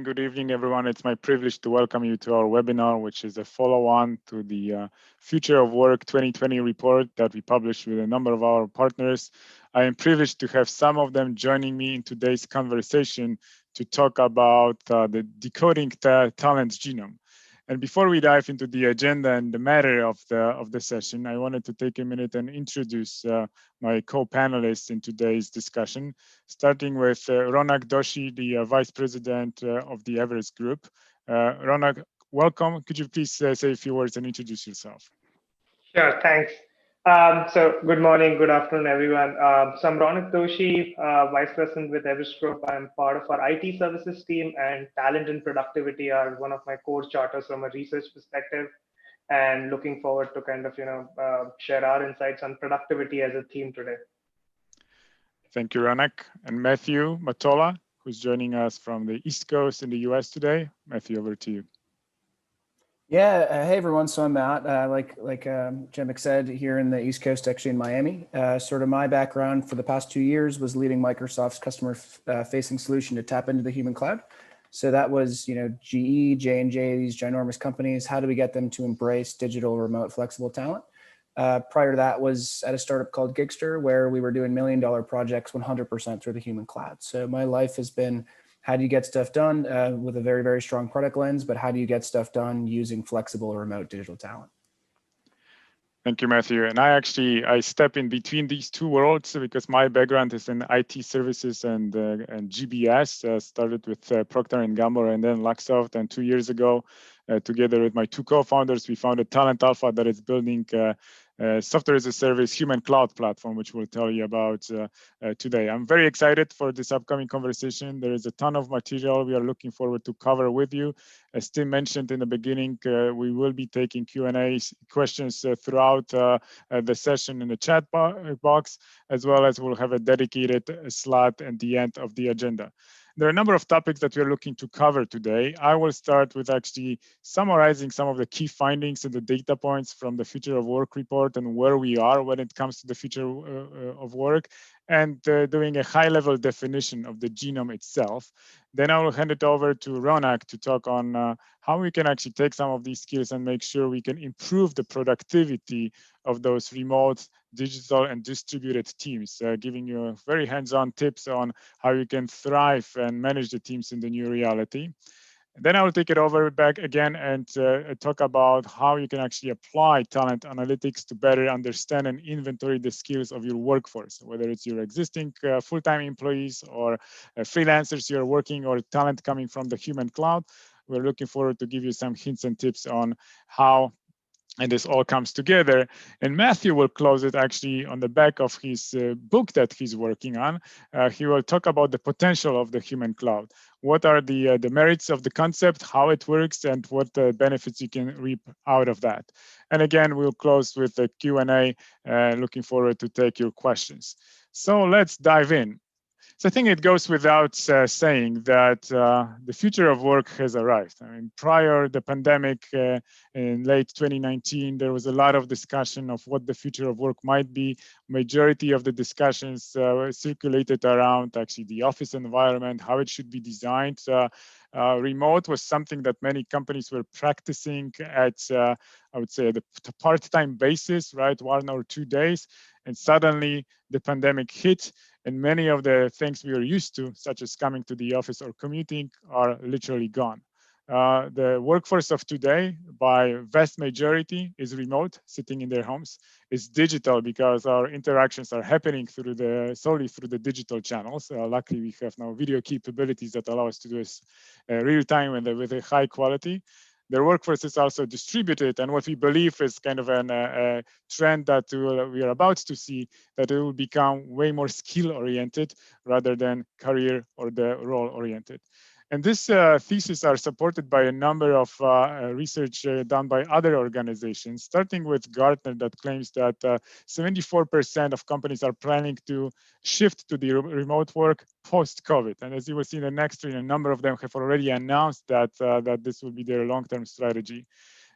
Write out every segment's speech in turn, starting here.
and good evening, everyone. It's my privilege to welcome you to our webinar, which is a follow-on to the Future of Work 2020 report that we published with a number of our partners. I am privileged to have some of them joining me in today's conversation to talk about the decoding talent genome. And before we dive into the agenda and the matter of the session, I wanted to take a minute and introduce my co-panelists in today's discussion, starting with Ronak Doshi, the Vice President of the Everest Group. Ronak, welcome. Could you please say a few words and introduce yourself? Sure, thanks. So good morning, good afternoon, everyone. So I'm Ronak Doshi, Vice President with Everest Group. I'm part of our IT services team, and talent and productivity are one of my core charters from a research perspective, and looking forward to kind of, share our insights on productivity as a theme today. Thank you, Ronak. And Matthew Mottola, who's joining us from the East Coast in the US today. Matthew, over to you. Yeah, hey everyone. So I'm Matt, like Przemek said, here in the East Coast, actually in Miami. Sort of my background for the past 2 years was leading Microsoft's customer-facing solution to tap into the human cloud. So that was, GE, J&J, these ginormous companies. How do we get them to embrace digital, remote, flexible talent? Prior to that was at a startup called Gigster, where we were doing $1 million projects 100% through the human cloud. So my life has been, how do you get stuff done with a very, very strong product lens, but how do you get stuff done using flexible remote digital talent? Thank you, Matthew. And I step in between these two worlds because my background is in IT services and GBS. Started with Procter & Gamble and then Luxoft. And 2 years ago, together with my two co-founders, we founded Talent Alpha that is building software as a service human cloud platform, which we'll tell you about today. I'm very excited for this upcoming conversation. There is a ton of material we are looking forward to cover with you. As Tim mentioned in the beginning, we will be taking Q&A questions throughout the session in the chat box, as well as we'll have a dedicated slot at the end of the agenda. There are a number of topics that we're looking to cover today. I will start with actually summarizing some of the key findings and the data points from the Future of Work report and where we are when it comes to the future of work, and doing a high-level definition of the genome itself. Then I will hand it over to Ronak to talk on how we can actually take some of these skills and make sure we can improve the productivity of those remote, digital, and distributed teams, giving you very hands-on tips on how you can thrive and manage the teams in the new reality. And then I will take it over back again and talk about how you can actually apply talent analytics to better understand and inventory the skills of your workforce, whether it's your existing full-time employees or freelancers you're working or talent coming from the human cloud. We're looking forward to give you some hints and tips on how and this all comes together. And Matthew will close it actually on the back of his book that he's working on. He will talk about the potential of the human cloud. What are the merits of the concept, how it works, and what benefits you can reap out of that. And again, we'll close with a Q&A, looking forward to take your questions. So let's dive in. So I think it goes without saying that the future of work has arrived. I mean, prior to the pandemic in late 2019, there was a lot of discussion of what the future of work might be. Majority of the discussions circulated around actually the office environment, how it should be designed. Remote was something that many companies were practicing at, I would say, the part-time basis, right, 1 or 2 days. And suddenly the pandemic hit, and many of the things we are used to, such as coming to the office or commuting, are literally gone. The workforce of today, by vast majority, is remote, sitting in their homes. It's digital because our interactions are happening solely through the digital channels. Luckily, we have now video capabilities that allow us to do this real time and with a high quality. Their workforce is also distributed, and what we believe is kind of a trend that we are about to see, that it will become way more skill-oriented rather than career or the role-oriented. And this thesis are supported by a number of research done by other organizations, starting with Gartner, that claims that 74% of companies are planning to shift to the remote work post-COVID. And as you will see in the next screen, a number of them have already announced that this will be their long-term strategy.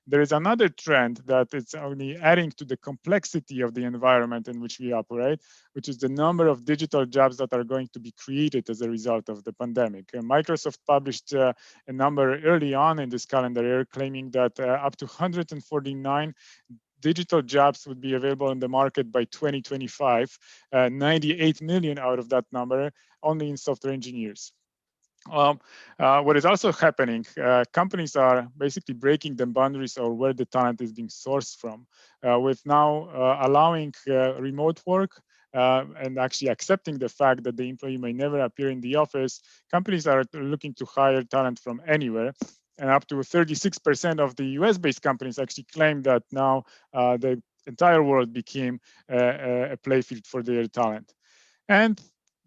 there is another trend that it's only adding to the complexity of the environment in which we operate, which is the number of digital jobs that are going to be created as a result of the pandemic. Microsoft published a number early on in this calendar year claiming that up to 149 digital jobs would be available in the market by 2025, 98 million out of that number only in software engineers. What is also happening, companies are basically breaking the boundaries of where the talent is being sourced from, with now allowing remote work and actually accepting the fact that the employee may never appear in the office. Companies are looking to hire talent from anywhere. And up to 36% of the US-based companies actually claim that now the entire world became a playfield for their talent. And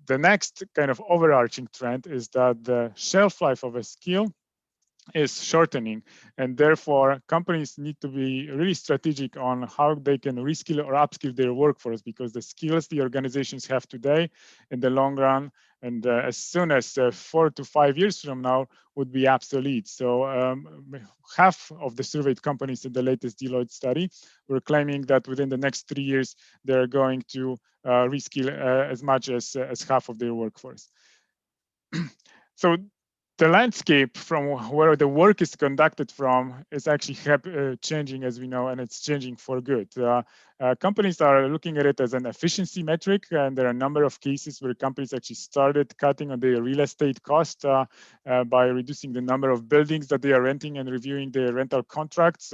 the next kind of overarching trend is that the shelf life of a skill is shortening, and therefore companies need to be really strategic on how they can reskill or upskill their workforce, because the skills the organizations have today in the long run and as soon as 4 to 5 years from now would be obsolete. So half of the surveyed companies in the latest Deloitte study were claiming that within the next 3 years they're going to reskill as much as half of their workforce. So the landscape from where the work is conducted from is actually changing, as we know, and it's changing for good. Companies are looking at it as an efficiency metric, and there are a number of cases where companies actually started cutting on their real estate cost by reducing the number of buildings that they are renting and reviewing their rental contracts,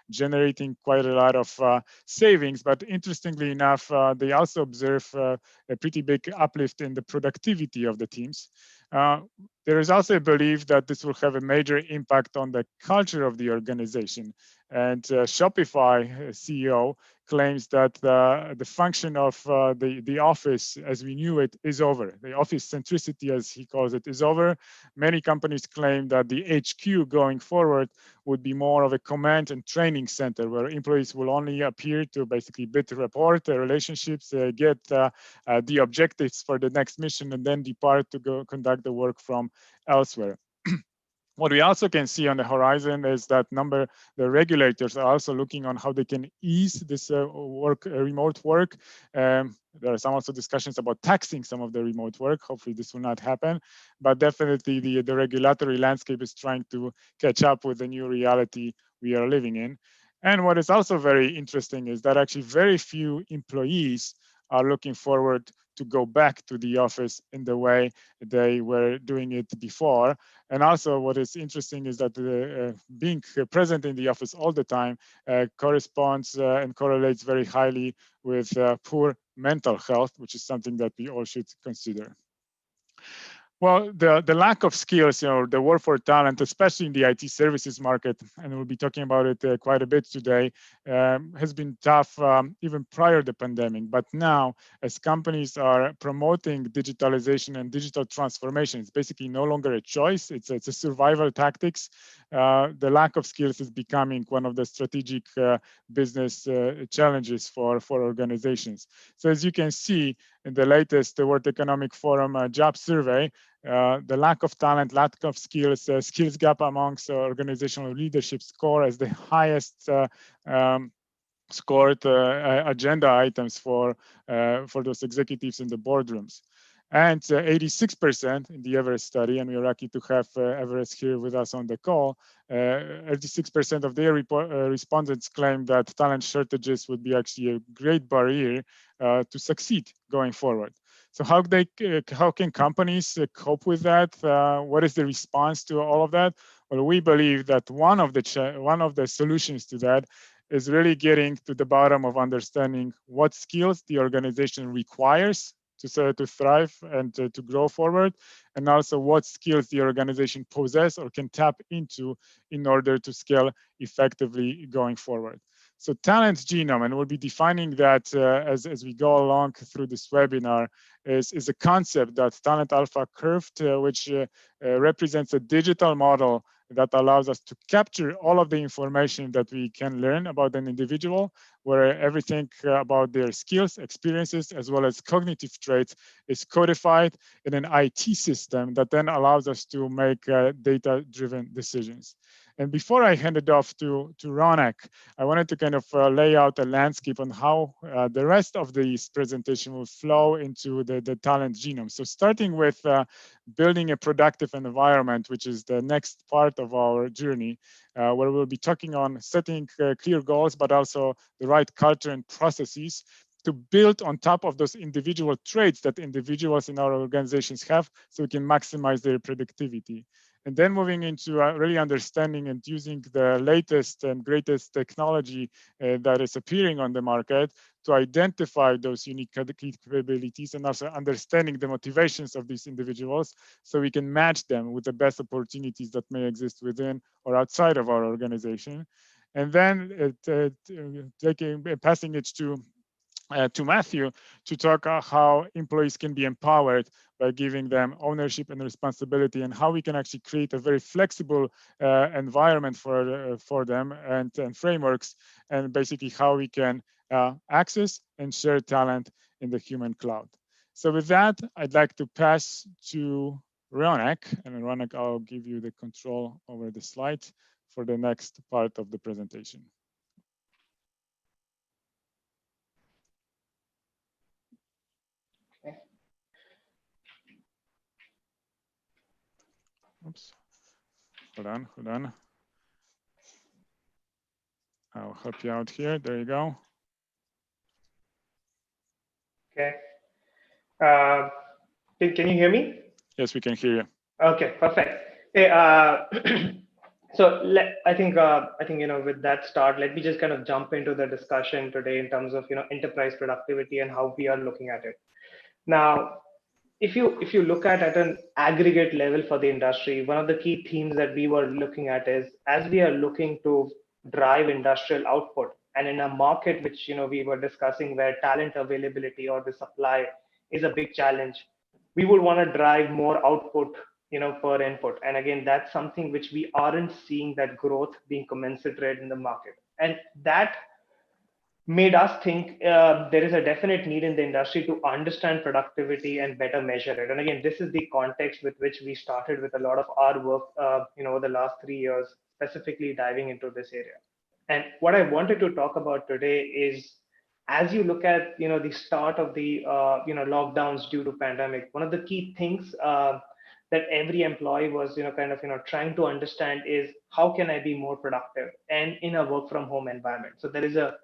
generating quite a lot of savings. But interestingly enough, they also observe a pretty big uplift in the productivity of the teams. There is also a belief that this will have a major impact on the culture of the organization. And Shopify CEO claims that the function of the office as we knew it is over. The office centricity, as he calls it, is over. Many companies claim that the HQ going forward would be more of a command and training center where employees will only appear to basically build rapport, relationships, get the objectives for the next mission, and then depart to go conduct the work from elsewhere. What we also can see on the horizon is that the regulators are also looking on how they can ease this remote work. There are some also discussions about taxing some of the remote work. Hopefully this will not happen, but definitely the regulatory landscape is trying to catch up with the new reality we are living in. And what is also very interesting is that actually very few employees are looking forward to go back to the office in the way they were doing it before. And also what is interesting is that being present in the office all the time corresponds and correlates very highly with poor mental health, which is something that we all should consider. Well, the lack of skills, the war for talent, especially in the IT services market, and we'll be talking about it quite a bit today, has been tough even prior to the pandemic. But now, as companies are promoting digitalization and digital transformation, it's basically no longer a choice. It's a survival tactics. The lack of skills is becoming one of the strategic business challenges for organizations. So as you can see in the latest World Economic Forum job survey, the lack of talent, lack of skills, skills gap amongst organizational leadership score as the highest scored agenda items for those executives in the boardrooms. And 86% in the Everest study, and we're lucky to have Everest here with us on the call, 86% of their respondents claim that talent shortages would be actually a great barrier to succeed going forward. So how can companies cope with that? What is the response to all of that? Well, we believe that one of the solutions to that is really getting to the bottom of understanding what skills the organization requires to thrive and to grow forward, and also what skills the organization possess or can tap into in order to scale effectively going forward. So Talent Genome, and we'll be defining that as we go along through this webinar, is a concept that Talent Alpha curved, which represents a digital model that allows us to capture all of the information that we can learn about an individual, where everything about their skills, experiences, as well as cognitive traits is codified in an IT system that then allows us to make data-driven decisions. And before I hand it off to Ronak, I wanted to kind of lay out a landscape on how the rest of this presentation will flow into the talent genome. So starting with building a productive environment, which is the next part of our journey, where we'll be talking on setting clear goals, but also the right culture and processes to build on top of those individual traits that individuals in our organizations have, so we can maximize their productivity. And then moving into really understanding and using the latest and greatest technology that is appearing on the market to identify those unique capabilities, and also understanding the motivations of these individuals, so we can match them with the best opportunities that may exist within or outside of our organization. And then passing it to Matthew to talk how employees can be empowered by giving them ownership and responsibility, and how we can actually create a very flexible environment for them and frameworks, and basically how we can access and share talent in the human cloud. So with that, I'd like to pass to Ronak, and Ronak, I'll give you the control over the slides for the next part of the presentation. Oops. Hold on. I'll help you out here. There you go. Okay. Can you hear me? Yes, we can hear you. Okay, perfect. Hey, so I think with that start, let me just kind of jump into the discussion today in terms of enterprise productivity and how we are looking at it. Now, if you look at an aggregate level for the industry, one of the key themes that we were looking at is, as we are looking to drive industrial output, and in a market which we were discussing, where talent availability or the supply is a big challenge, we would want to drive more output per input. And again, that's something which we aren't seeing that growth being commensurate in the market, and that made us think there is a definite need in the industry to understand productivity and better measure it. And again, this is the context with which we started with a lot of our work, over the last 3 years, specifically diving into this area. And what I wanted to talk about today is, as you look at the start of the lockdowns due to pandemic, one of the key things that every employee was trying to understand is, how can I be more productive and in a work from home environment? So there is a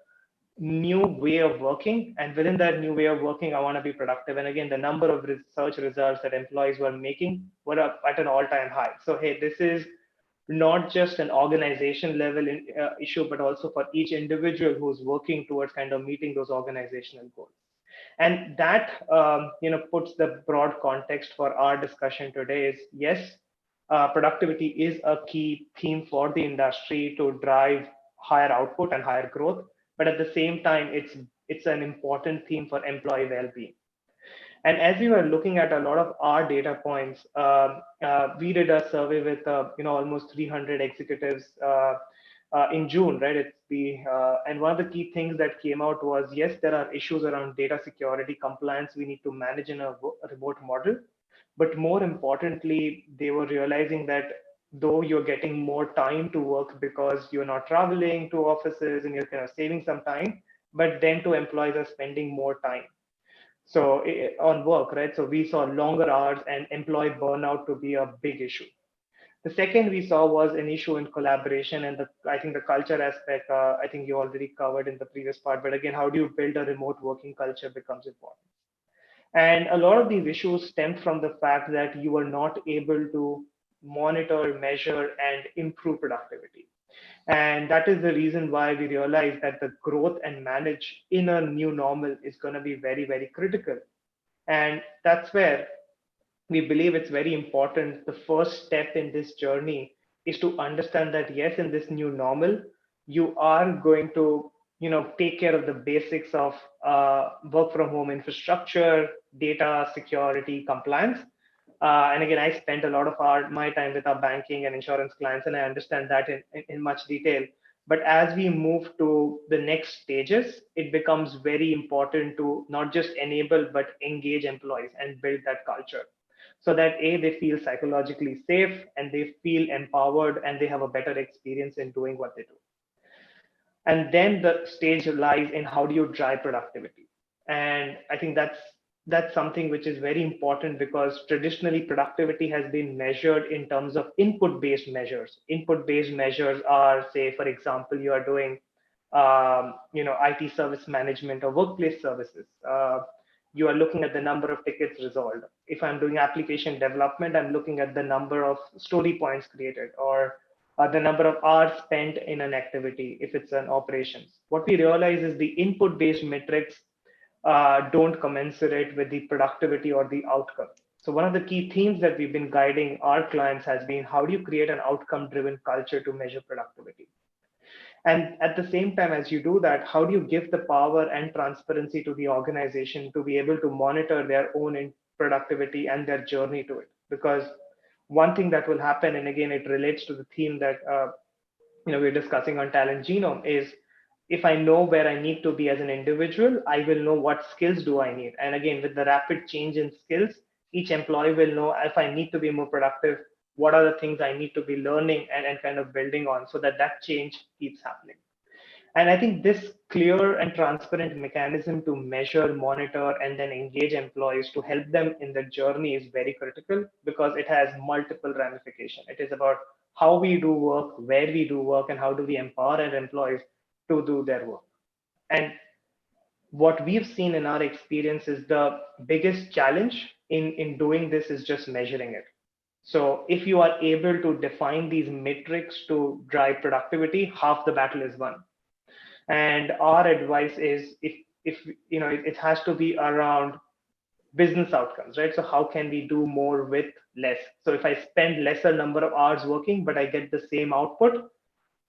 new way of working, and within that new way of working, I want to be productive. And again, the number of research results that employees were making were up at an all-time high. So hey, this is not just an organization level issue, but also for each individual who's working towards kind of meeting those organizational goals. And that puts the broad context for our discussion today is, yes, productivity is a key theme for the industry to drive higher output and higher growth, but at the same time, it's an important theme for employee well-being. And as we were looking at a lot of our data points, we did a survey with almost 300 executives in June, right? And one of the key things that came out was, yes, there are issues around data security compliance we need to manage in a remote model, but more importantly, they were realizing that though you're getting more time to work because you're not traveling to offices and you're kind of saving some time, but then to employees are spending more time on work, right? So we saw longer hours and employee burnout to be a big issue. The second we saw was an issue in collaboration, and I think the culture aspect, I think you already covered in the previous part, but again, how do you build a remote working culture becomes important. And a lot of these issues stem from the fact that you are not able to monitor, measure, and improve productivity. And that is the reason why we realize that the growth and manage in a new normal is going to be very, very critical. And that's where we believe it's very important. The first step in this journey is to understand that, yes, in this new normal, you are going to take care of the basics of work from home infrastructure, data security, compliance. And again, I spent a lot of my time with our banking and insurance clients, and I understand that in much detail. But as we move to the next stages, it becomes very important to not just enable, but engage employees and build that culture. so that they feel psychologically safe and they feel empowered and they have a better experience in doing what they do. And then the stage lies in how do you drive productivity. And I think that's something which is very important, because traditionally productivity has been measured in terms of input based measures. Input based measures are, say, for example, you are doing IT service management or workplace services. You are looking at the number of tickets resolved. If I'm doing application development, I'm looking at the number of story points created, or the number of hours spent in an activity if it's an operations. What we realize is the input based metrics don't commensurate with the productivity or the outcome. So one of the key themes that we've been guiding our clients has been, how do you create an outcome driven culture to measure productivity? And at the same time, as you do that, how do you give the power and transparency to the organization to be able to monitor their own productivity and their journey to it? Because one thing that will happen, and again, it relates to the theme that we're discussing on Talent Genome, is if I know where I need to be as an individual, I will know what skills do I need. And again, with the rapid change in skills, each employee will know if I need to be more productive, what are the things I need to be learning and kind of building on, so that that change keeps happening. And I think this clear and transparent mechanism to measure, monitor, and then engage employees to help them in their journey is very critical, because it has multiple ramifications. It is about how we do work, where we do work, and how do we empower our employees to do their work. And what we've seen in our experience is the biggest challenge in doing this is just measuring it. So if you are able to define these metrics to drive productivity, half the battle is won. And our advice is, if it has to be around business outcomes, right? So how can we do more with less? So if I spend lesser number of hours working, but I get the same output,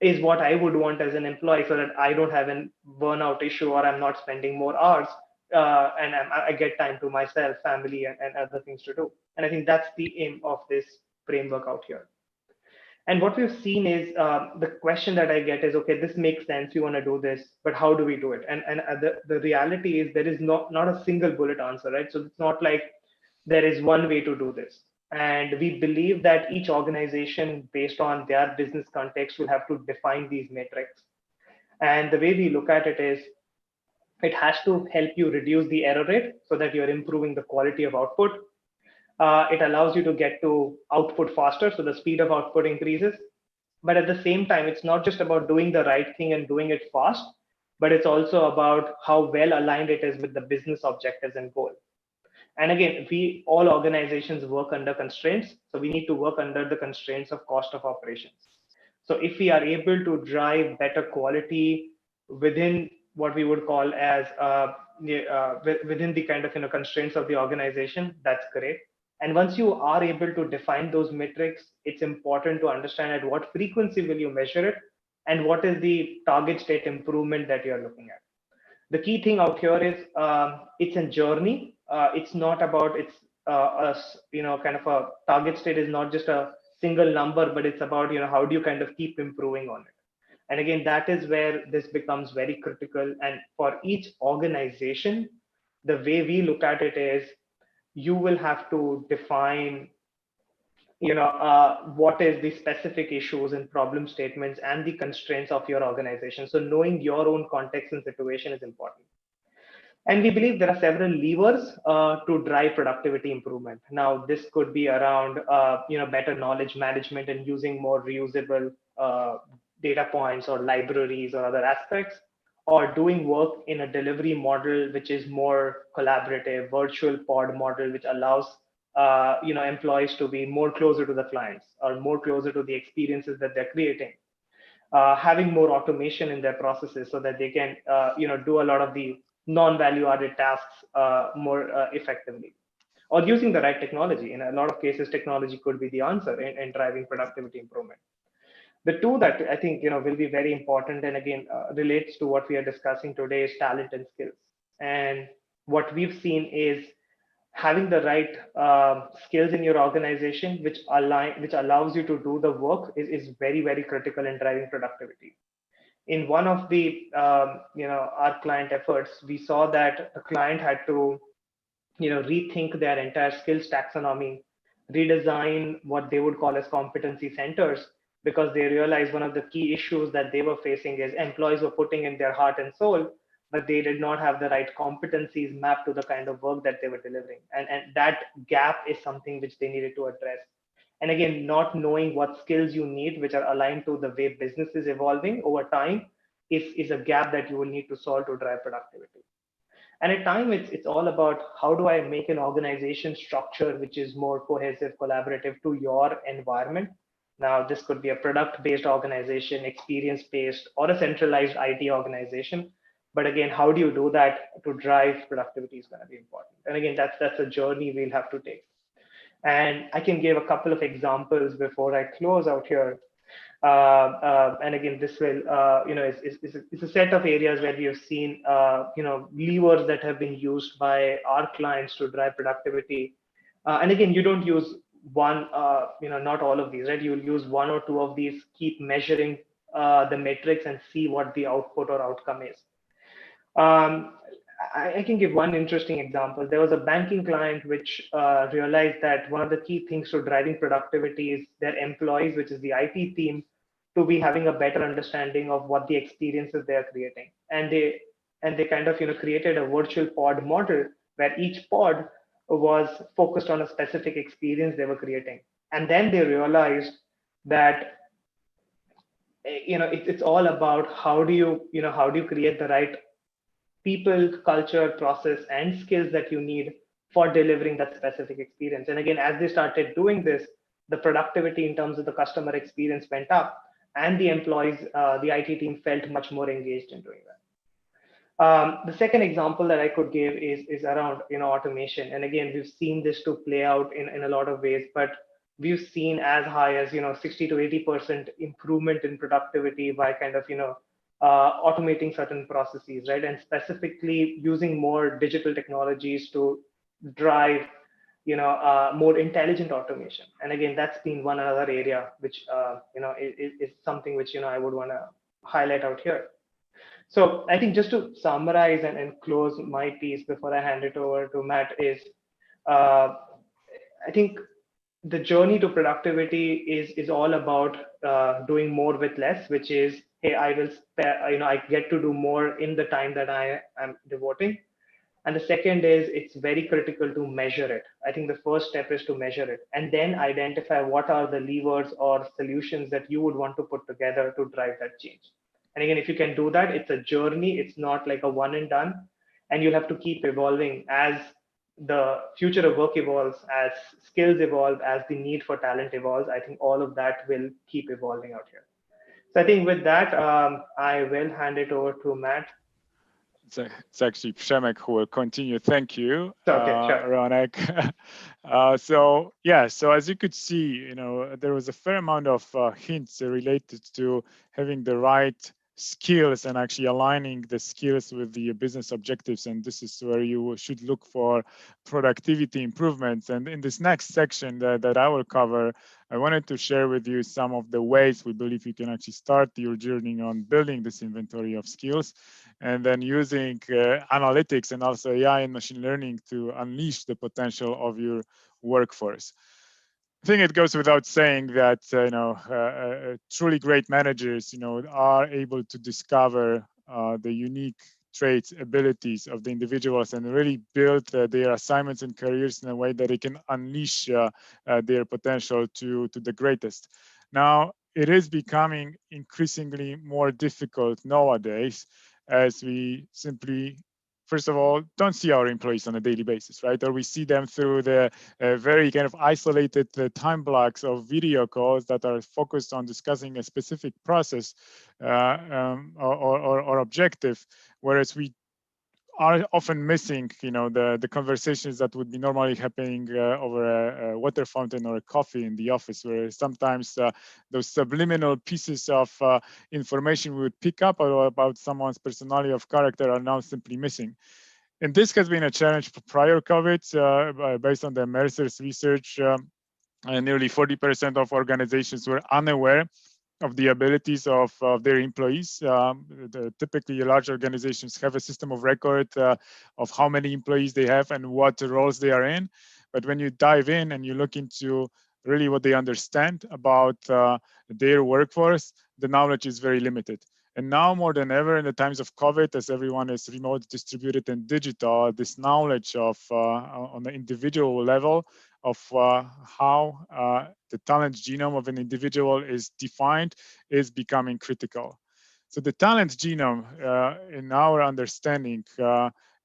is what I would want as an employee, so that I don't have a burnout issue, or I'm not spending more hours, and I get time to myself, family, and other things to do. And I think that's the aim of this framework out here. And what we've seen is the question that I get is, okay, this makes sense, you want to do this, but how do we do it? And the reality is there is not a single bullet answer, right? So it's not like there is one way to do this. And we believe that each organization, based on their business context, will have to define these metrics. And the way we look at it is, it has to help you reduce the error rate so that you're improving the quality of output. It allows you to get to output faster, so the speed of output increases. But at the same time, it's not just about doing the right thing and doing it fast, but it's also about how well aligned it is with the business objectives and goal. And again, all organizations work under constraints, so we need to work under the constraints of cost of operations. So if we are able to drive better quality within what we would call as within the kind of constraints of the organization, that's great. And once you are able to define those metrics, it's important to understand at what frequency will you measure it, and what is the target state improvement that you're looking at. The key thing out here is it's a journey. It's not about kind of a target state is not just a single number, but it's about how do you kind of keep improving on it. And again, that is where this becomes very critical. And for each organization, the way we look at it is, you will have to define what is the specific issues and problem statements and the constraints of your organization. So knowing your own context and situation is important. And we believe there are several levers to drive productivity improvement. Now, this could be around better knowledge management and using more reusable data points or libraries or other aspects, or doing work in a delivery model which is more collaborative, virtual pod model, which allows employees to be more closer to the clients or more closer to the experiences that they're creating. Having more automation in their processes so that they can do a lot of the non-value added tasks more effectively, or using the right technology. In a lot of cases, technology could be the answer in driving productivity improvement. The two that I think will be very important, and again relates to what we are discussing today, is talent and skills. And what we've seen is having the right skills in your organization, which allows you to do the work, is very, very critical in driving productivity. In one of the our client efforts, we saw that a client had to rethink their entire skills taxonomy redesign what they would call as competency centers, because they realized one of the key issues that they were facing is employees were putting in their heart and soul, but they did not have the right competencies mapped to the kind of work that they were delivering. And that gap is something which they needed to address. And again, not knowing what skills you need, which are aligned to the way business is evolving over time, is a gap that you will need to solve to drive productivity. And at time, it's all about how do I make an organization structure which is more cohesive, collaborative to your environment. Now, this could be a product-based organization, experience-based, or a centralized IT organization. But again, how do you do that to drive productivity is going to be important. And again, that's a journey we'll have to take. And I can give a couple of examples before I close out here. And again, this will, it's a set of areas where we have seen, levers that have been used by our clients to drive productivity. And again, you don't use one, not all of these, right? You'll use one or two of these, keep measuring the metrics and see what the output or outcome is. I can give one interesting example. There was a banking client which realized that one of the key things to driving productivity is their employees, which is the IT team, to be having a better understanding of what the experiences they are creating. And they kind of created a virtual pod model where each pod was focused on a specific experience they were creating. And then they realized that it's all about how do you create the right people, culture, process, and skills that you need for delivering that specific experience. And again, as they started doing this, the productivity in terms of the customer experience went up, and the employees, the IT team felt much more engaged in doing that. The second example that I could give is around automation. And again, we've seen this to play out in a lot of ways, but we've seen as high as 60 to 80% improvement in productivity by kind of automating certain processes, right? And specifically using more digital technologies to drive, more intelligent automation. And again, that's been one other area which, is something which, I would want to highlight out here. So I think just to summarize and close my piece before I hand it over to Matt is, I think the journey to productivity is all about doing more with less, which is, hey, I will spare, I get to do more in the time that I am devoting. And the second is it's very critical to measure it. I think the first step is to measure it and then identify what are the levers or solutions that you would want to put together to drive that change. And again, if you can do that, it's a journey. It's not like a one and done. And you'll have to keep evolving as the future of work evolves, as skills evolve, as the need for talent evolves. I think all of that will keep evolving out here. So I think with that, I will hand it over to Matt. It's actually Przemek who will continue. Thank you, okay, sure. Ronak. So as you could see, there was a fair amount of hints related to having the right skills and actually aligning the skills with the business objectives. And this is where you should look for productivity improvements. And in this next section that I will cover, I wanted to share with you some of the ways we believe you can actually start your journey on building this inventory of skills, and then using analytics and also AI and machine learning to unleash the potential of your workforce. I think it goes without saying that truly great managers are able to discover the unique traits, abilities of the individuals and really build their assignments and careers in a way that they can unleash their potential to the greatest. Now, it is becoming increasingly more difficult nowadays as we simply, first of all, don't see our employees on a daily basis, right? Or we see them through the very kind of isolated time blocks of video calls that are focused on discussing a specific process or objective, whereas we are often missing, the conversations that would be normally happening over a water fountain or a coffee in the office, where sometimes those subliminal pieces of information we would pick up about someone's personality of character are now simply missing. And this has been a challenge prior COVID, based on the Mercer's research. Nearly 40% of organizations were unaware of the abilities of their employees. Typically, large organizations have a system of record of how many employees they have and what roles they are in. But when you dive in and you look into really what they understand about their workforce, the knowledge is very limited. And now more than ever in the times of COVID, as everyone is remote, distributed, and digital, this knowledge of on the individual level of how the talent genome of an individual is defined is becoming critical. So the talent genome, in our understanding,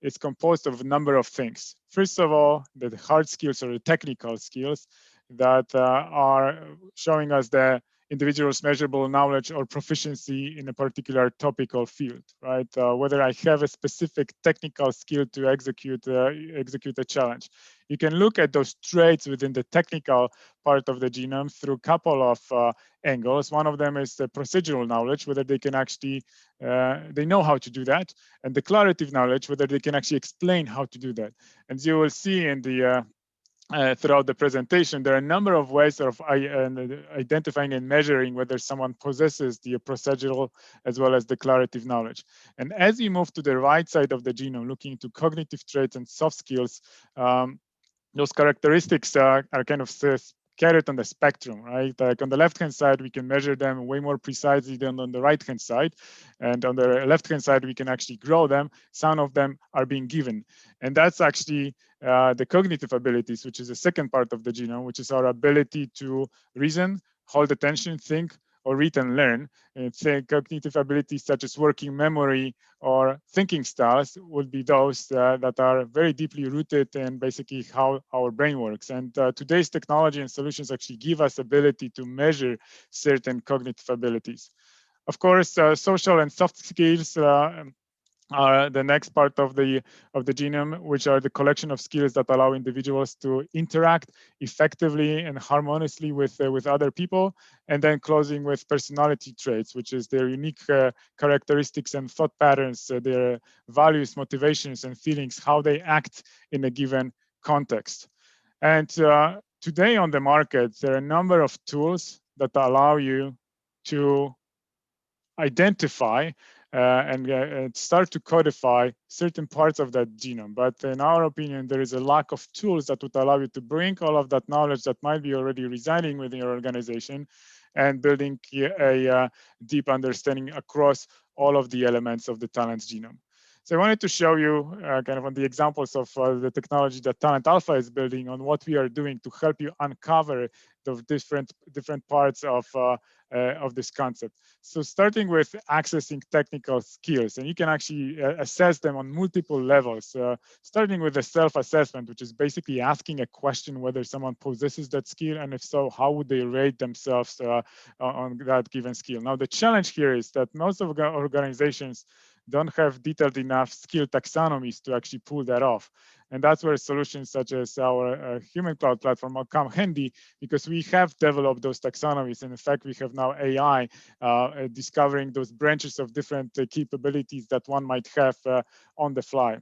is composed of a number of things. First of all, the hard skills or the technical skills that are showing us the individual's measurable knowledge or proficiency in a particular topic or field, right? Whether I have a specific technical skill to execute a challenge. You can look at those traits within the technical part of the genome through a couple of angles. One of them is the procedural knowledge, whether they can actually, they know how to do that, and declarative knowledge, whether they can actually explain how to do that. And you will see in the throughout the presentation, there are a number of ways of identifying and measuring whether someone possesses the procedural as well as declarative knowledge. And as you move to the right side of the genome, looking into cognitive traits and soft skills, those characteristics are kind of carried on the spectrum, right? Like on the left-hand side, we can measure them way more precisely than on the right-hand side. And on the left-hand side, we can actually grow them. Some of them are being given. And that's actually the cognitive abilities, which is the second part of the genome, which is our ability to reason, hold attention, think, or read and learn. And say cognitive abilities such as working memory or thinking styles would be those that are very deeply rooted in basically how our brain works. And today's technology and solutions actually give us ability to measure certain cognitive abilities. Of course, social and soft skills are the next part of the genome, which are the collection of skills that allow individuals to interact effectively and harmoniously with other people, and then closing with personality traits, which is their unique characteristics and thought patterns, their values, motivations, and feelings, how they act in a given context. And today on the market, there are a number of tools that allow you to identify and start to codify certain parts of that genome. But in our opinion, there is a lack of tools that would allow you to bring all of that knowledge that might be already residing within your organization and building a deep understanding across all of the elements of the talent genome. So I wanted to show you kind of on the examples of the technology that Talent Alpha is building on what we are doing to help you uncover the different parts of this concept. So starting with accessing technical skills, and you can actually assess them on multiple levels, starting with a self-assessment, which is basically asking a question whether someone possesses that skill, and if so, how would they rate themselves on that given skill. Now, the challenge here is that most of organizations don't have detailed enough skill taxonomies to actually pull that off. And that's where solutions such as our human cloud platform will come handy, because we have developed those taxonomies. And in fact, we have now AI discovering those branches of different capabilities that one might have on the fly.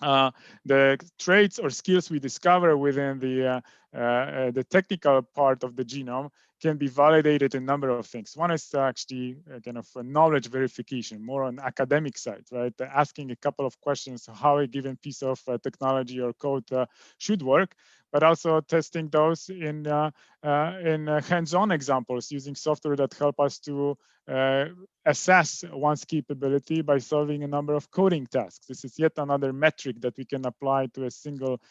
The traits or skills we discover within the technical part of the genome can be validated in a number of things. One is actually kind of a knowledge verification, more on academic side, right? Asking a couple of questions how a given piece of technology or code should work, but also testing those in hands-on examples using software that help us to assess one's capability by solving a number of coding tasks. This is yet another metric that we can apply to a single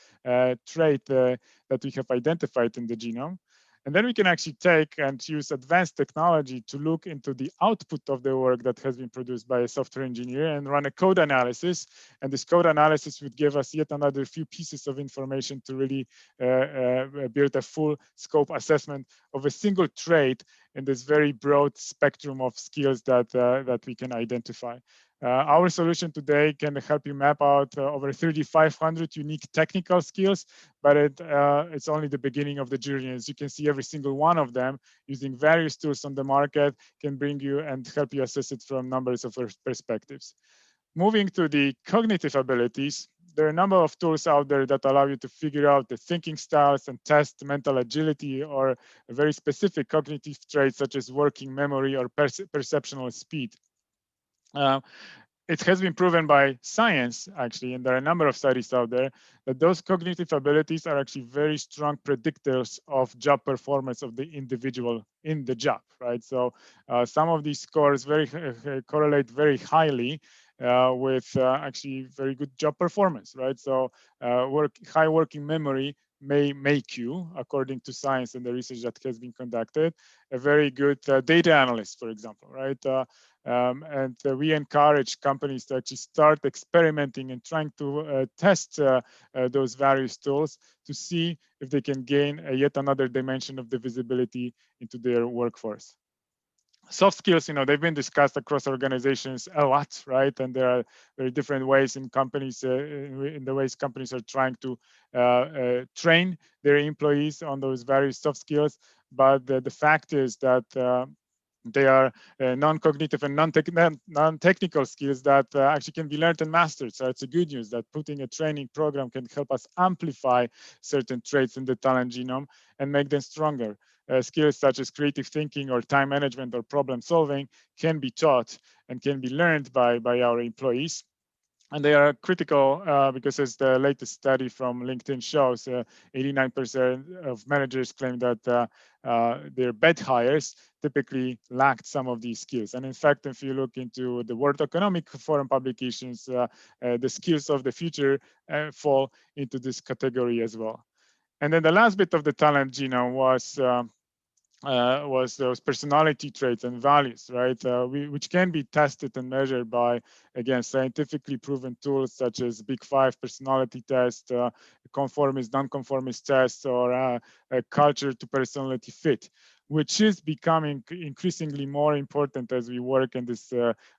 trait that we have identified in the genome. And then we can actually take and use advanced technology to look into the output of the work that has been produced by a software engineer and run a code analysis. And this code analysis would give us yet another few pieces of information to really build a full scope assessment of a single trait in this very broad spectrum of skills that we can identify. Our solution today can help you map out over 3,500 unique technical skills, but it's only the beginning of the journey. As you can see, every single one of them, using various tools on the market, can bring you and help you assess it from numbers of perspectives. Moving to the cognitive abilities, there are a number of tools out there that allow you to figure out the thinking styles and test mental agility or very specific cognitive traits such as working memory or perceptual speed. it has been proven by science, actually, and there are a number of studies out there, that those cognitive abilities are actually very strong predictors of job performance of the individual in the job, right? So some of these scores very correlate very highly with actually very good job performance, right? So high working memory may make you, according to science and the research that has been conducted, a very good data analyst, for example, right? And we encourage companies to actually start experimenting and trying to test those various tools to see if they can gain yet another dimension of the visibility into their workforce. Soft skills, they've been discussed across organizations a lot, right? And there are very different ways in companies, in the ways companies are trying to train their employees on those various soft skills. But the fact is that they are non-cognitive and non-technical skills that actually can be learned and mastered. So it's a good news that putting a training program can help us amplify certain traits in the talent genome and make them stronger. Skills such as creative thinking or time management or problem solving can be taught and can be learned by our employees. And they are critical because, as the latest study from LinkedIn shows, 89% of managers claim that their bad hires typically lacked some of these skills. And in fact, if you look into the World Economic Forum publications, the skills of the future fall into this category as well. And then the last bit of the talent genome was those personality traits and values, right? Which can be tested and measured by, again, scientifically proven tools such as Big Five personality test, conformist, non-conformist tests, or a culture to personality fit, which is becoming increasingly more important as we work in this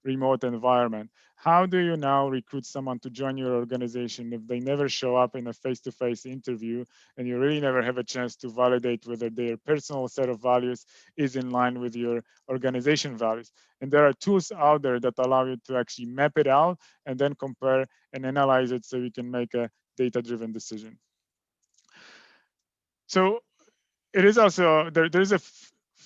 remote environment. How do you now recruit someone to join your organization if they never show up in a face-to-face interview and you really never have a chance to validate whether their personal set of values is in line with your organization values? And there are tools out there that allow you to actually map it out and then compare and analyze it so you can make a data-driven decision. So it is also, there's a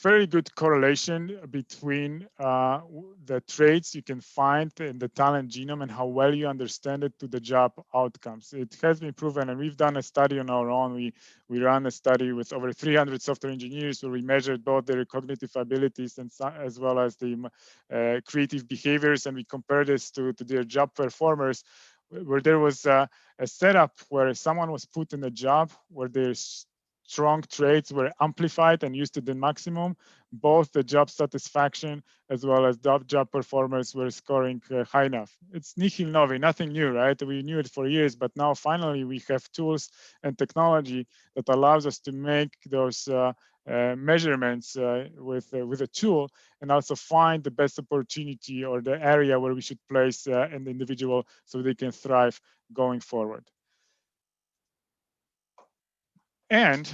very good correlation between the traits you can find in the talent genome and how well you understand it to the job outcomes. It has been proven, and we've done a study on our own. We ran a study with over 300 software engineers where we measured both their cognitive abilities and as well as the creative behaviors, and we compared this to their job performers, where there was a setup where someone was put in a job where there's strong traits were amplified and used to the maximum. Both the job satisfaction as well as job performers were scoring high enough. It's nihil novi, nothing new, right? We knew it for years, but now finally we have tools and technology that allows us to make those measurements with a tool and also find the best opportunity or the area where we should place an individual so they can thrive going forward. And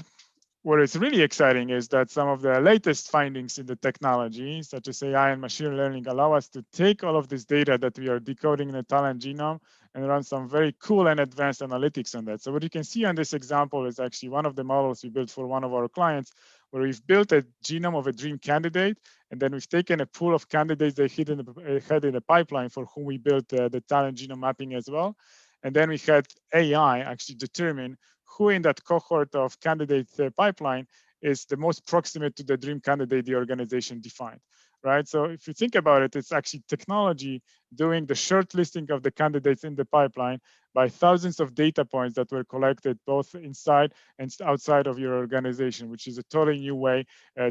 what is really exciting is that some of the latest findings in the technology, such as AI and machine learning, allow us to take all of this data that we are decoding in the talent genome and run some very cool and advanced analytics on that. So what you can see on this example is actually one of the models we built for one of our clients, where we've built a genome of a dream candidate, and then we've taken a pool of candidates they had in the pipeline for whom we built the talent genome mapping as well. And then we had AI actually determine who in that cohort of candidate pipeline is the most proximate to the dream candidate the organization defined, right? So if you think about it, it's actually technology doing the shortlisting of the candidates in the pipeline by thousands of data points that were collected both inside and outside of your organization, which is a totally new way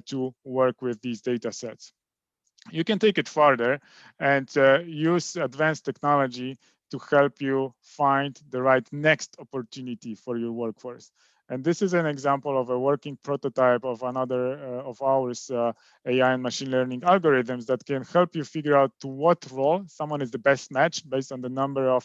to work with these data sets. You can take it further and use advanced technology to help you find the right next opportunity for your workforce. And this is an example of a working prototype of another of ours AI and machine learning algorithms that can help you figure out to what role someone is the best match based on the number of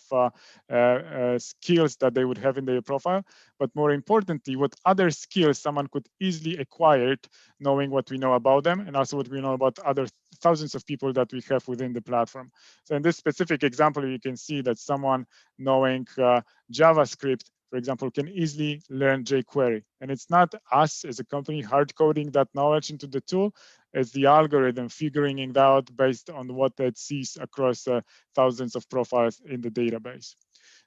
skills that they would have in their profile. But more importantly, what other skills someone could easily acquire knowing what we know about them and also what we know about other thousands of people that we have within the platform. So in this specific example, you can see that someone knowing JavaScript for example, can easily learn jQuery. And it's not us as a company hard coding that knowledge into the tool, it's the algorithm figuring it out based on what it sees across thousands of profiles in the database.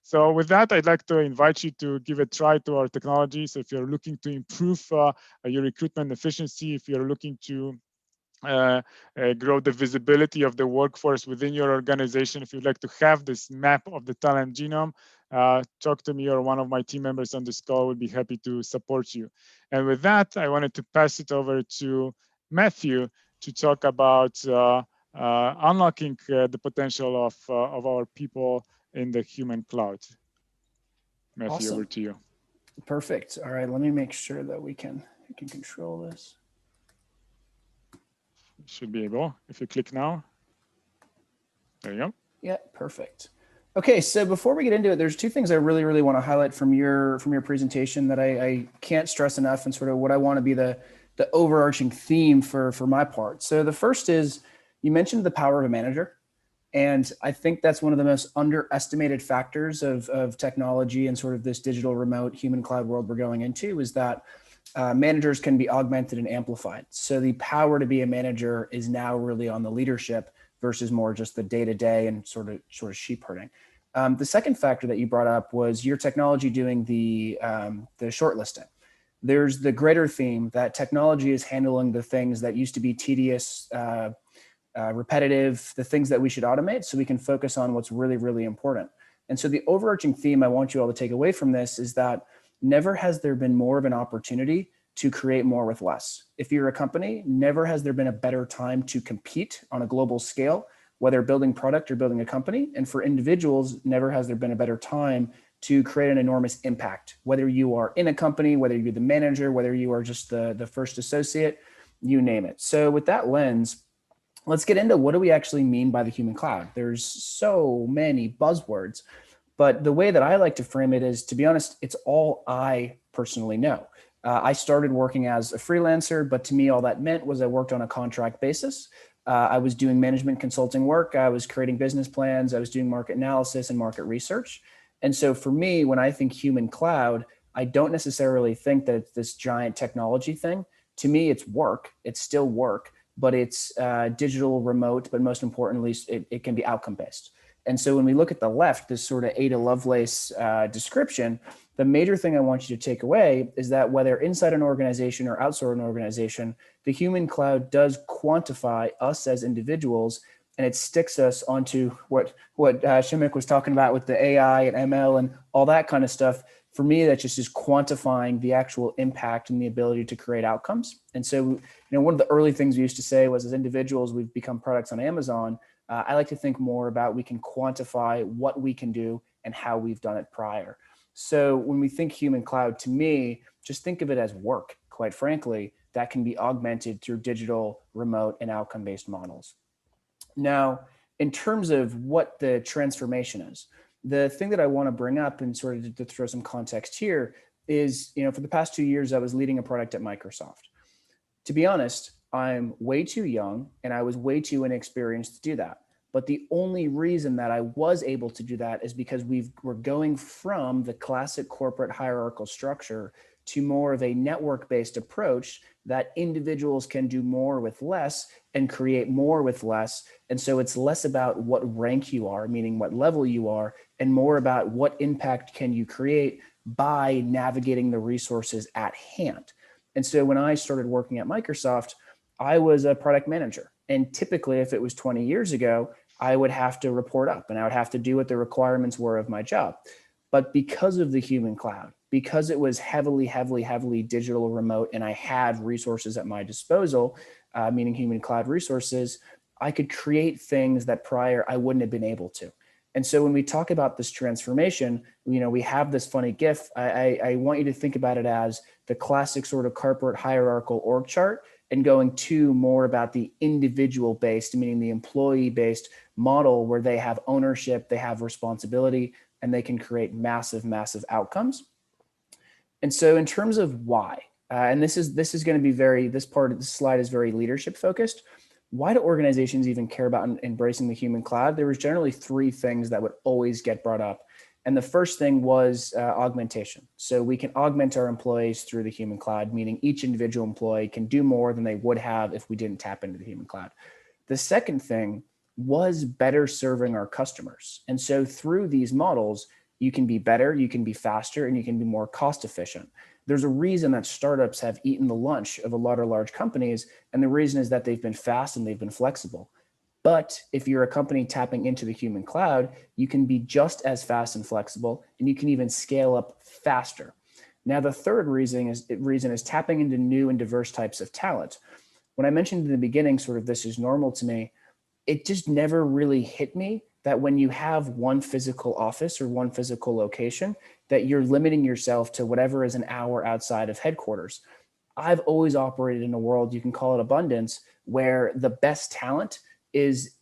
So with that, I'd like to invite you to give a try to our technology. So if you're looking to improve your recruitment efficiency, if you're looking to grow the visibility of the workforce within your organization, if you'd like to have this map of the talent genome, talk to me or one of my team members on this call. Would be happy to support you. And with that, I wanted to pass it over to Matthew to talk about unlocking the potential of our people in the human cloud. Matthew, Awesome. over to you. Perfect. All right, let me make sure that we can control this. Should be able, if you click now. There you go. Yeah, perfect. Okay, so before we get into it, there's two things I really want to highlight from your presentation that I can't stress enough, and sort of what I want to be the overarching theme for my part. So the first is, you mentioned the power of a manager. And I think that's one of the most underestimated factors of technology and sort of this digital remote human cloud world we're going into, is that managers can be augmented and amplified. So the power to be a manager is now really on the leadership versus more just the day-to-day and sort of sheep herding. The second factor that you brought up was your technology doing the shortlisting. There's the greater theme that technology is handling the things that used to be tedious, repetitive, the things that we should automate, so we can focus on what's really important. And so the overarching theme I want you all to take away from this is that never has there been more of an opportunity to create more with less. If you're a company, never has there been a better time to compete on a global scale, whether building product or building a company. And for individuals, never has there been a better time to create an enormous impact, whether you are in a company, whether you're the manager, whether you are just the first associate, you name it. So with that lens, let's get into what do we actually mean by the human cloud. There's so many buzzwords, but the way that I like to frame it is, to be honest, it's all I personally know. I started working as a freelancer, but to me, all that meant was I worked on a contract basis. I was doing management consulting work. I was creating business plans. I was doing market analysis and market research. And so for me, when I think human cloud, I don't necessarily think that it's this giant technology thing. To me, it's work. It's still work, but it's digital, remote, but most importantly, it can be outcome-based. And so when we look at the left, this sort of Ada Lovelace description, the major thing I want you to take away is that whether inside an organization or outside an organization, the human cloud does quantify us as individuals, and it sticks us onto what Przemek was talking about with the AI and ML and all that kind of stuff. For me, that just is quantifying the actual impact and the ability to create outcomes. And so, one of the early things we used to say was, as individuals, we've become products on Amazon. I like to think more about we can quantify what we can do and how we've done it prior. So when we think human cloud, to me, just think of it as work, quite frankly, that can be augmented through digital, remote, and outcome-based models. Now, in terms of what the transformation is, the thing that I want to bring up and sort of to throw some context here is, for the past 2 years, I was leading a product at Microsoft. To be honest, I'm way too young and I was way too inexperienced to do that. But the only reason that I was able to do that is because we're going from the classic corporate hierarchical structure to more of a network-based approach that individuals can do more with less and create more with less. And so it's less about what rank you are, meaning what level you are, and more about what impact can you create by navigating the resources at hand. And so when I started working at Microsoft, I was a product manager. And typically, if it was 20 years ago, I would have to report up and I would have to do what the requirements were of my job. But because of the human cloud, because it was heavily digital remote, and I had resources at my disposal, meaning human cloud resources, I could create things that prior I wouldn't have been able to. And so when we talk about this transformation, we have this funny GIF. I want you to think about it as the classic sort of corporate hierarchical org chart, and going to more about the individual based, meaning the employee based model where they have ownership, they have responsibility, and they can create massive outcomes. And so in terms of why, and this is going to be this part of the slide is very leadership focused. Why do organizations even care about embracing the human cloud? There was generally 3 things that would always get brought up. And the first thing was augmentation. So we can augment our employees through the human cloud, meaning each individual employee can do more than they would have if we didn't tap into the human cloud. The second thing was better serving our customers. And so through these models, you can be better, you can be faster, and you can be more cost efficient. There's a reason that startups have eaten the lunch of a lot of large companies. And the reason is that they've been fast and they've been flexible. But if you're a company tapping into the human cloud, you can be just as fast and flexible, and you can even scale up faster. Now, the third reason is tapping into new and diverse types of talent. When I mentioned in the beginning, sort of this is normal to me, it just never really hit me that when you have one physical office or one physical location, that you're limiting yourself to whatever is an hour outside of headquarters. I've always operated in a world, you can call it abundance, where the best talent is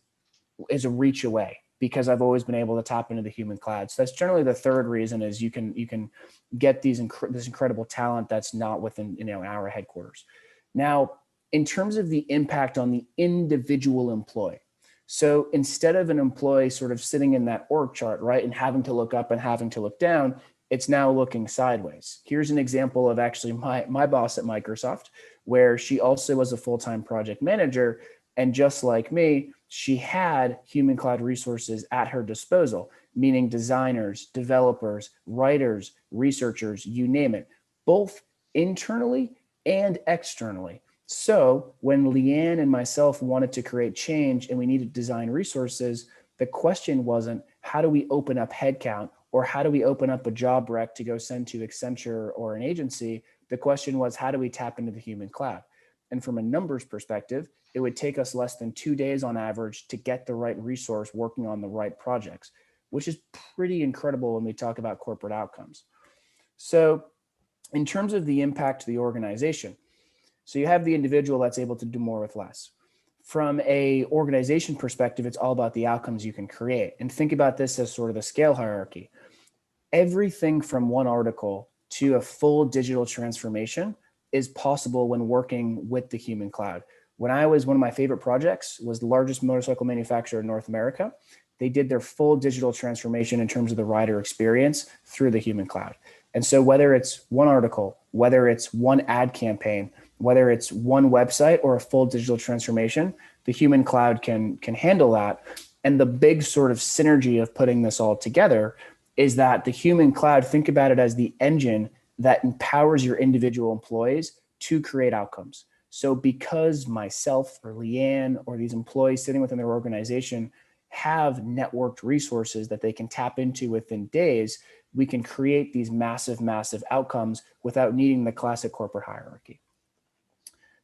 a reach away, because I've always been able to tap into the human cloud. So that's generally the third reason, is you can get this incredible talent that's not within an hour of headquarters. Now, in terms of the impact on the individual employee, so instead of an employee sort of sitting in that org chart, right, and having to look up and having to look down, it's now looking sideways. Here's an example of actually my boss at Microsoft, where she also was a full-time project manager. And just like me, she had human cloud resources at her disposal, meaning designers, developers, writers, researchers, you name it, both internally and externally. So when Leanne and myself wanted to create change and we needed design resources, the question wasn't, how do we open up headcount, or how do we open up a job rec to go send to Accenture or an agency? The question was, how do we tap into the human cloud? And from a numbers perspective, it would take us less than 2 days on average to get the right resource working on the right projects, which is pretty incredible when we talk about corporate outcomes. So in terms of the impact to the organization, so you have the individual that's able to do more with less. From a organization perspective, it's all about the outcomes you can create. And think about this as sort of the scale hierarchy. Everything from one article to a full digital transformation is possible when working with the human cloud. One of my favorite projects was the largest motorcycle manufacturer in North America. They did their full digital transformation in terms of the rider experience through the human cloud. And so whether it's one article, whether it's one ad campaign, whether it's one website or a full digital transformation, the human cloud can handle that. And the big sort of synergy of putting this all together is that the human cloud, think about it as the engine that empowers your individual employees to create outcomes. So because myself or Leanne or these employees sitting within their organization have networked resources that they can tap into within days, we can create these massive, massive outcomes without needing the classic corporate hierarchy.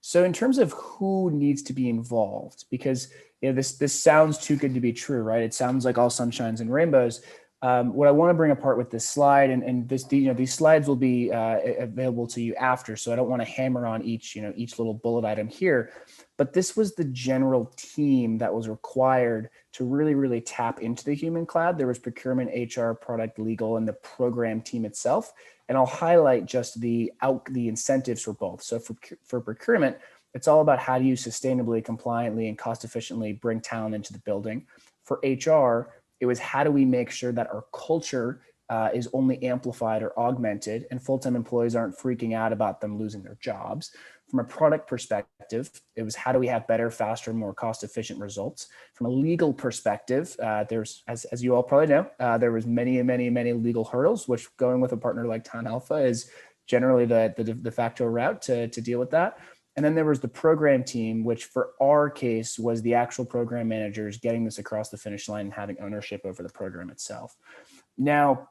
So in terms of who needs to be involved, because this sounds too good to be true, right? It sounds like all sunshines and rainbows. What I want to bring apart with this slide, and these slides will be available to you after, so I don't want to hammer on each little bullet item here, but this was the general team that was required to really, really tap into the human cloud. There was procurement, HR, product, legal, and the program team itself. And I'll highlight just the incentives for both. So for procurement, it's all about how do you sustainably, compliantly, and cost efficiently bring talent into the building. For HR, it was how do we make sure that our culture is only amplified or augmented and full-time employees aren't freaking out about them losing their jobs. From a product perspective, it was how do we have better, faster, more cost-efficient results. From a legal perspective, there's, as you all probably know, there was many legal hurdles, which going with a partner like Town Alpha is generally the de facto route to deal with that. And then there was the program team, which for our case was the actual program managers getting this across the finish line and having ownership over the program itself. Now,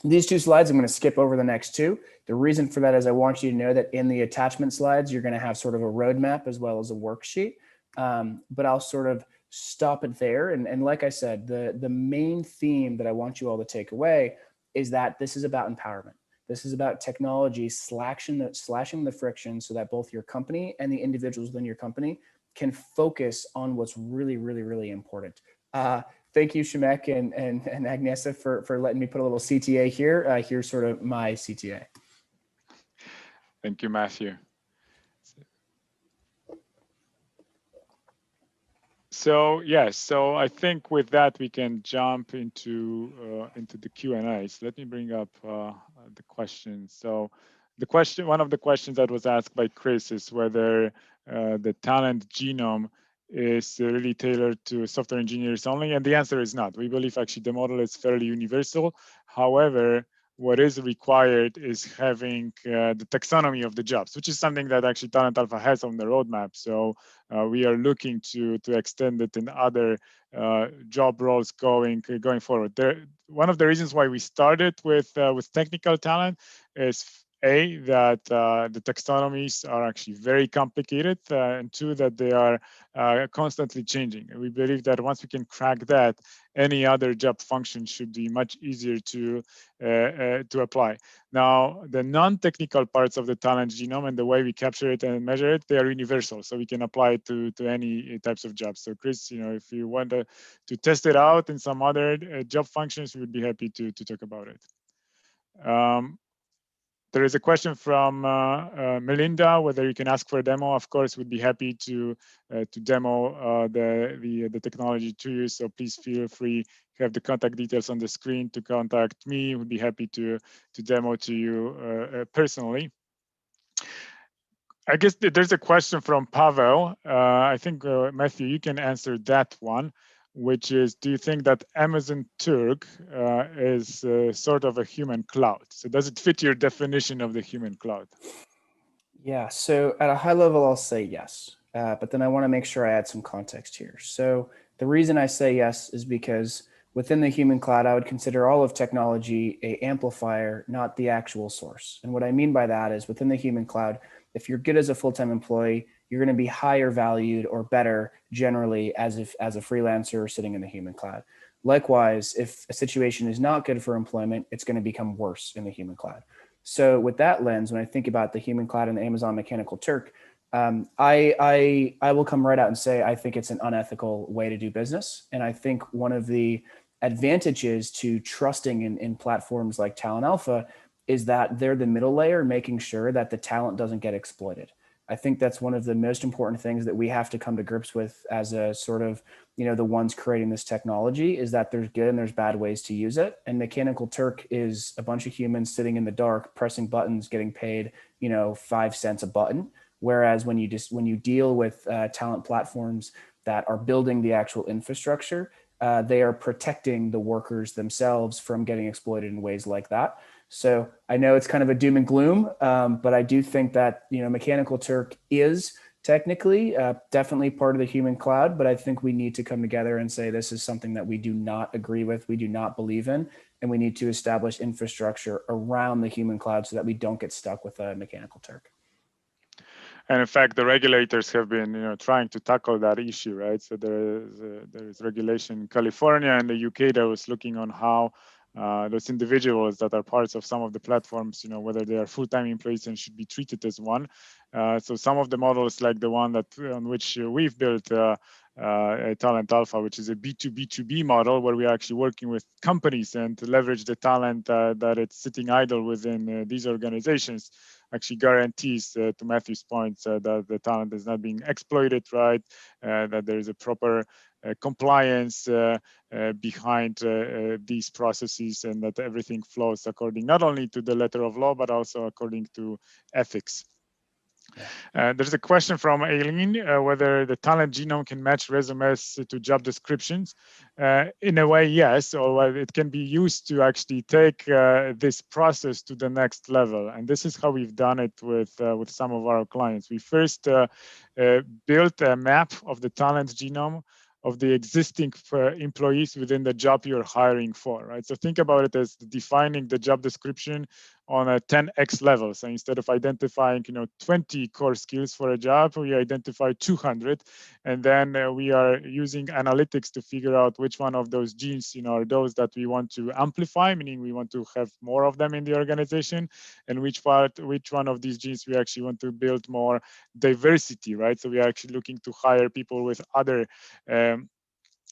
these two slides, I'm going to skip over the next two. The reason for that is I want you to know that in the attachment slides, you're going to have sort of a roadmap as well as a worksheet. But I'll sort of stop it there. And like I said, the main theme that I want you all to take away is that this is about empowerment. This is about technology slashing the friction so that both your company and the individuals within your company can focus on what's really, really, really important. Thank you, Przemek and Agnesa for letting me put a little CTA here. Here's sort of my CTA. Thank you, Matthew. So yes, so I think with that we can jump into the Q&A. So let me bring up the question. So one of the questions that was asked by Chris is whether the talent genome is really tailored to software engineers only, and the answer is not. We believe actually the model is fairly universal. However, what is required is having the taxonomy of the jobs, which is something that actually Talent Alpha has on the roadmap. So we are looking to extend it in other job roles going forward. One of the reasons why we started with technical talent is that the taxonomies are actually very complicated, and two, that they are constantly changing. And we believe that once we can crack that, any other job function should be much easier to apply. Now, the non-technical parts of the talent genome and the way we capture it and measure it, they are universal, so we can apply it to any types of jobs. So, Chris, if you want to test it out in some other job functions, we would be happy to talk about it. There is a question from Melinda, whether you can ask for a demo. Of course, we'd be happy to demo the technology to you. So please feel free. You have the contact details on the screen to contact me. We'd be happy to demo to you personally. I guess there's a question from Pavel. I think Matthew, you can answer that one, which is, do you think that Amazon Turk is sort of a human cloud? So does it fit your definition of the human cloud? Yeah, so at a high level, I'll say yes, but then I want to make sure I add some context here. So the reason I say yes is because within the human cloud, I would consider all of technology a amplifier, not the actual source. And what I mean by that is within the human cloud, if you're good as a full-time employee, you're going to be higher valued or better generally as a freelancer sitting in the human cloud. Likewise, if a situation is not good for employment, it's going to become worse in the human cloud. So with that lens, when I think about the human cloud and the Amazon Mechanical Turk, I will come right out and say I think it's an unethical way to do business. And I think one of the advantages to trusting in platforms like Talent Alpha is that they're the middle layer, making sure that the talent doesn't get exploited. I think that's one of the most important things that we have to come to grips with as a sort of, the ones creating this technology, is that there's good and there's bad ways to use it. And Mechanical Turk is a bunch of humans sitting in the dark, pressing buttons, getting paid, 5 cents a button. Whereas when you deal with talent platforms that are building the actual infrastructure, they are protecting the workers themselves from getting exploited in ways like that. So I know it's kind of a doom and gloom, but I do think that Mechanical Turk is technically definitely part of the human cloud. But I think we need to come together and say this is something that we do not agree with, we do not believe in, and we need to establish infrastructure around the human cloud so that we don't get stuck with a Mechanical Turk. And in fact, the regulators have been, trying to tackle that issue, right? So there is regulation in California and the UK that was looking on how those individuals that are parts of some of the platforms, whether they are full-time employees and should be treated as one. So some of the models, like the one on which we've built Talent Alpha, which is a B2B2B model, where we are actually working with companies and to leverage the talent that it's sitting idle within these organizations, actually guarantees, to Matthew's point, that the talent is not being exploited, right? That there is a proper compliance behind these processes, and that everything flows according not only to the letter of law, but also according to ethics. There's a question from Aileen, whether the talent genome can match resumes to job descriptions. In a way, yes, or it can be used to actually take this process to the next level. And this is how we've done it with some of our clients. We first built a map of the talent genome of the existing employees within the job you're hiring for, right? So think about it as defining the job description on a 10x level. So instead of identifying 20 core skills for a job, we identify 200, and then we are using analytics to figure out which one of those genes are those that we want to amplify, meaning we want to have more of them in the organization, and which one of these genes we actually want to build more diversity, right? So we are actually looking to hire people with other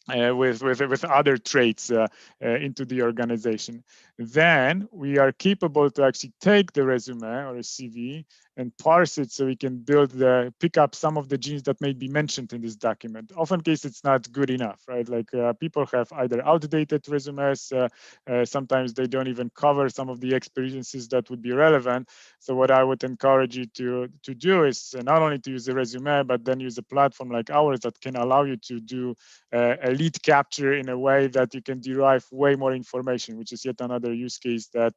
with other traits into the organization. Then we are capable to actually take the resume or a CV and parse it so we can pick up some of the genes that may be mentioned in this document. Often case it's not good enough, right? Like people have either outdated resumes, sometimes they don't even cover some of the experiences that would be relevant. So what I would encourage you to do is not only to use the resume, but then use a platform like ours that can allow you to do a lead capture in a way that you can derive way more information, which is yet another use case that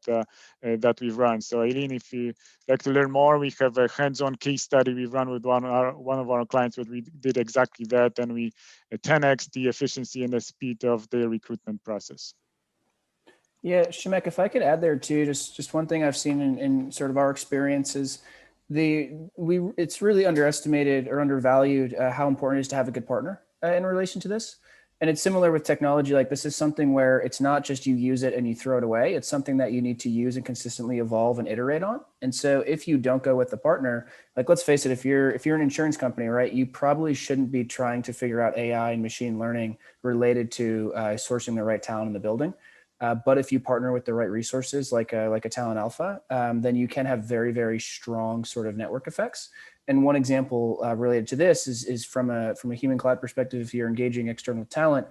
that we've run. So Eileen, if you like to learn more, we have a hands-on case study we've run with one of our clients where we did exactly that, and we 10x the efficiency and the speed of the recruitment process. Yeah, Przemek, if I could add there too, just one thing I've seen in sort of our experiences, it's really underestimated or undervalued how important it is to have a good partner in relation to this. And it's similar with technology. Like this is something where it's not just you use it and you throw it away. It's something that you need to use and consistently evolve and iterate on. And so if you don't go with the partner, like let's face it, if you're an insurance company, right, you probably shouldn't be trying to figure out AI and machine learning related to sourcing the right talent in the building. But if you partner with the right resources, like a Talent Alpha, then you can have very, very strong sort of network effects. And one example related to this is from a human cloud perspective. If you're engaging external talent,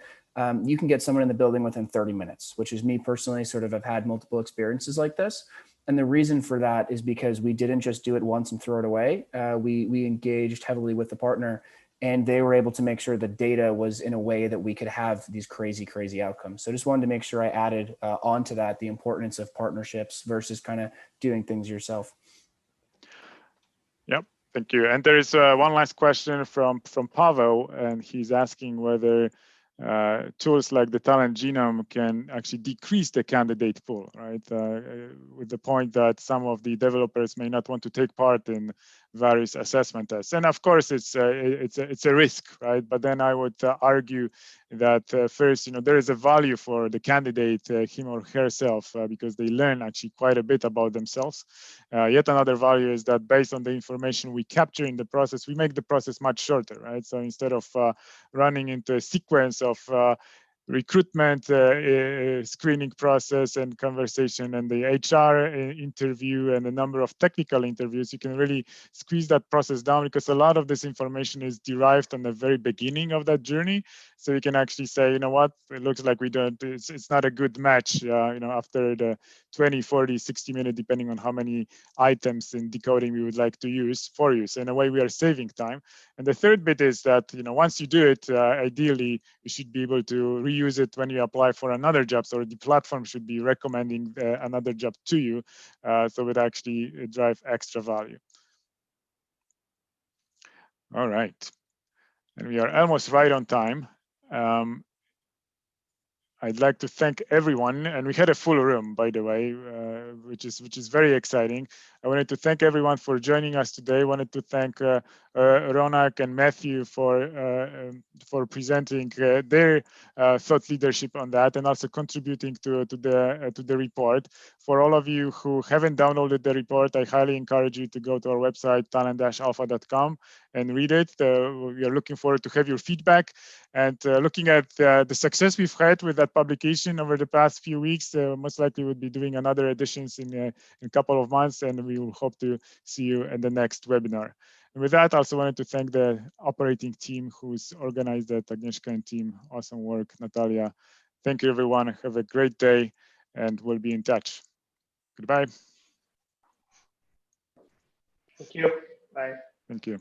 you can get someone in the building within 30 minutes, which is me personally. Sort of, I've had multiple experiences like this, and the reason for that is because we didn't just do it once and throw it away. We engaged heavily with the partner. And they were able to make sure the data was in a way that we could have these crazy, crazy outcomes. So just wanted to make sure I added onto that the importance of partnerships versus kind of doing things yourself. Yep, thank you. And there is one last question from Pavel, and he's asking whether tools like the Talent Genome can actually decrease the candidate pool, right? With the point that some of the developers may not want to take part in various assessment tests, and of course it's a risk, right? But then I would argue that first, there is a value for the candidate, him or herself, because they learn actually quite a bit about themselves. Yet another value is that based on the information we capture in the process, we make the process much shorter, right? So instead of running into a sequence of recruitment screening process and conversation and the HR interview and a number of technical interviews, you can really squeeze that process down because a lot of this information is derived on the very beginning of that journey. So you can actually say, you know what, it looks like it's not a good match, after the 20, 40, 60 minutes, depending on how many items in decoding we would like to use for you. So in a way, we are saving time. And the third bit is that, once you do it, ideally, you should be able to reuse it when you apply for another job. So the platform should be recommending another job to you. So it actually drive extra value. All right. And we are almost right on time. I'd like to thank everyone, and we had a full room, by the way, which is very exciting. I wanted to thank everyone for joining us today. I wanted to thank Ronak and Matthew for presenting their thought leadership on that, and also contributing to the report. For all of you who haven't downloaded the report, I highly encourage you to go to our website, talent-alpha.com, and read it. We are looking forward to have your feedback. And looking at the success we've had with that publication over the past few weeks, most likely we'll be doing another editions in a couple of months, and we will hope to see you in the next webinar. And with that, I also wanted to thank the operating team who's organized that, Agnieszka and team. Awesome work, Natalia. Thank you, everyone. Have a great day, and we'll be in touch. Goodbye. Thank you. Bye. Thank you.